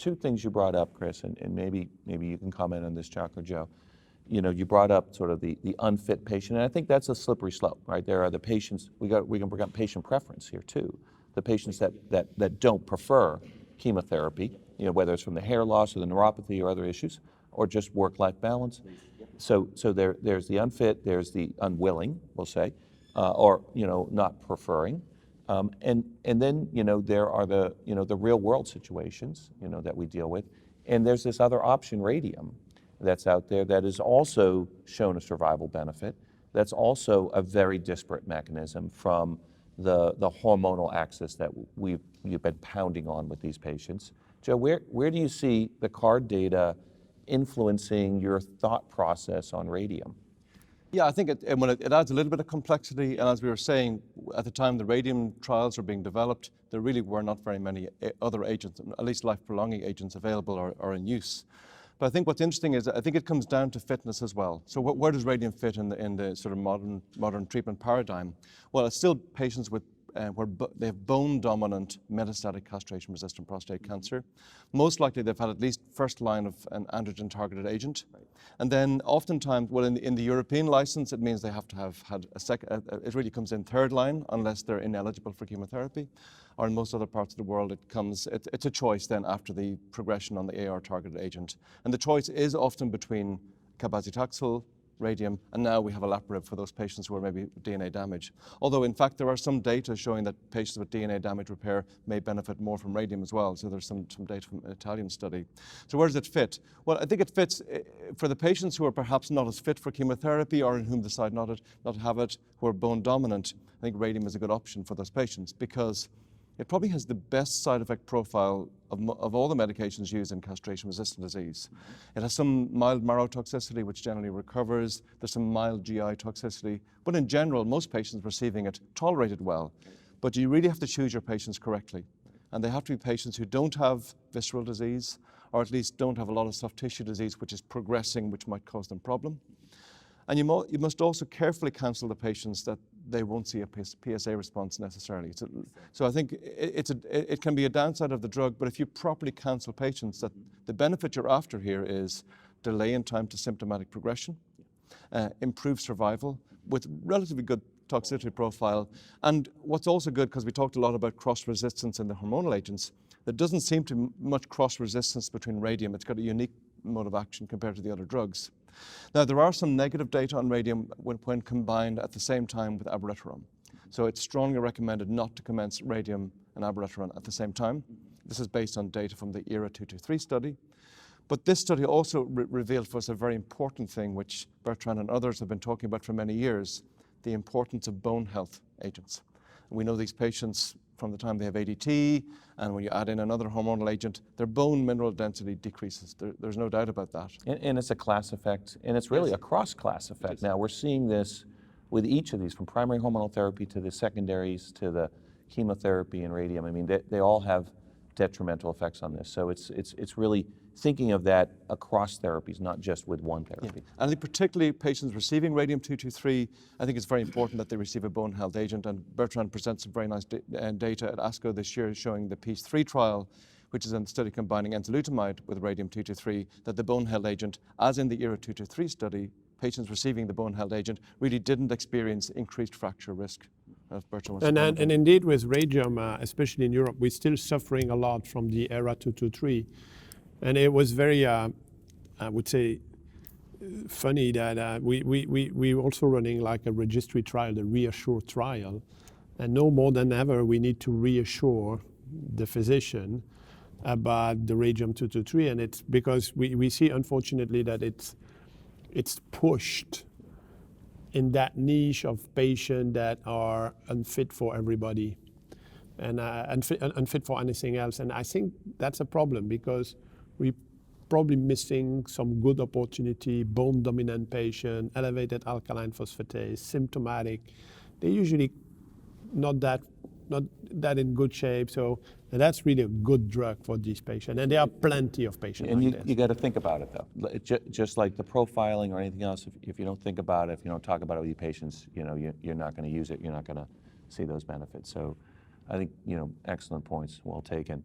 two things you brought up, Chris, and maybe you can comment on this, Chuck or Joe. You know, you brought up sort of the unfit patient, and I think that's a slippery slope, right? There are the patients, we can bring up patient preference here too. The patients that don't prefer chemotherapy, you know, whether it's from the hair loss or the neuropathy or other issues, or just work-life balance. So there's the unfit, there's the unwilling, we'll say, or, you know, not preferring. And then, you know, there are the real world situations, you know, that we deal with. And there's this other option, radium, that's out there that has also shown a survival benefit. That's also a very disparate mechanism from the hormonal axis that you've been pounding on with these patients. Joe, where do you see the CARD data influencing your thought process on radium? Yeah, I think it adds a little bit of complexity, and as we were saying, at the time the radium trials were being developed, there really were not very many other agents, at least life-prolonging agents, available or in use. But I think what's interesting is I think it comes down to fitness as well. So where does radium fit in the sort of modern treatment paradigm? Well, it's still patients with where they have bone-dominant metastatic castration-resistant prostate cancer. Most likely they've had at least first line of an androgen-targeted agent. And then oftentimes, well, in the European license, it means they have to have had a second, it really comes in third line unless they're ineligible for chemotherapy. Or in most other parts of the world, it's a choice then after the progression on the AR-targeted agent. And the choice is often between cabazitaxel, radium, and now we have olaparib for those patients who are maybe DNA damage. Although in fact there are some data showing that patients with DNA damage repair may benefit more from radium as well. So there's some data from an Italian study. So where does it fit? Well, I think it fits for the patients who are perhaps not as fit for chemotherapy or in whom decide not to have it, who are bone dominant. I think radium is a good option for those patients because it probably has the best side effect profile of all the medications used in castration-resistant disease. It has some mild marrow toxicity, which generally recovers. There's some mild GI toxicity. But in general, most patients receiving it tolerate it well. But you really have to choose your patients correctly. And they have to be patients who don't have visceral disease, or at least don't have a lot of soft tissue disease, which is progressing, which might cause them problem. And you must also carefully counsel the patients that they won't see a PSA response necessarily. So I think it can be a downside of the drug, but if you properly counsel patients that the benefit you're after here is delay in time to symptomatic progression, improve survival with relatively good toxicity profile. And what's also good, because we talked a lot about cross-resistance in the hormonal agents, there doesn't seem to be much cross-resistance between radium. It's got a unique mode of action compared to the other drugs. Now, there are some negative data on radium when combined at the same time with abiraterone. So it's strongly recommended not to commence radium and abiraterone at the same time. This is based on data from the ERA-223 study. But this study also revealed for us a very important thing, which Bertrand and others have been talking about for many years, the importance of bone health agents. We know these patients from the time they have ADT, and when you add in another hormonal agent, their bone mineral density decreases. There's no doubt about that. And it's a class effect, and it's really a cross-class effect. Now, we're seeing this with each of these, from primary hormonal therapy to the secondaries to the chemotherapy and radium. I mean, they all have detrimental effects on this. So it's really thinking of that across therapies, not just with one therapy. Yeah. And I think particularly patients receiving Radium-223, I think it's very important that they receive a bone health agent. And Bertrand presents some very nice data at ASCO this year showing the PEACE-3 trial, which is a study combining enzalutamide with Radium-223, that the bone health agent, as in the ERA-223 study, patients receiving the bone health agent really didn't experience increased fracture risk. And indeed with radium, especially in Europe, we're still suffering a lot from the ERA-223. And it was very, I would say, funny that we also running like a registry trial, the REASSURE trial. And no more than ever, we need to reassure the physician about the Radium-223. And it's because we see, unfortunately, that it's pushed in that niche of patients that are unfit for everybody and unfit for anything else. And I think that's a problem because we're probably missing some good opportunity, bone-dominant patient, elevated alkaline phosphatase, symptomatic. They're usually not that in good shape. So that's really a good drug for these patients. And there are plenty of patients and like this. You got to think about it, though. Just like the profiling or anything else, if you don't think about it, if you don't talk about it with your patients, you're not going to use it. You're not going to see those benefits. So I think, excellent points, well taken.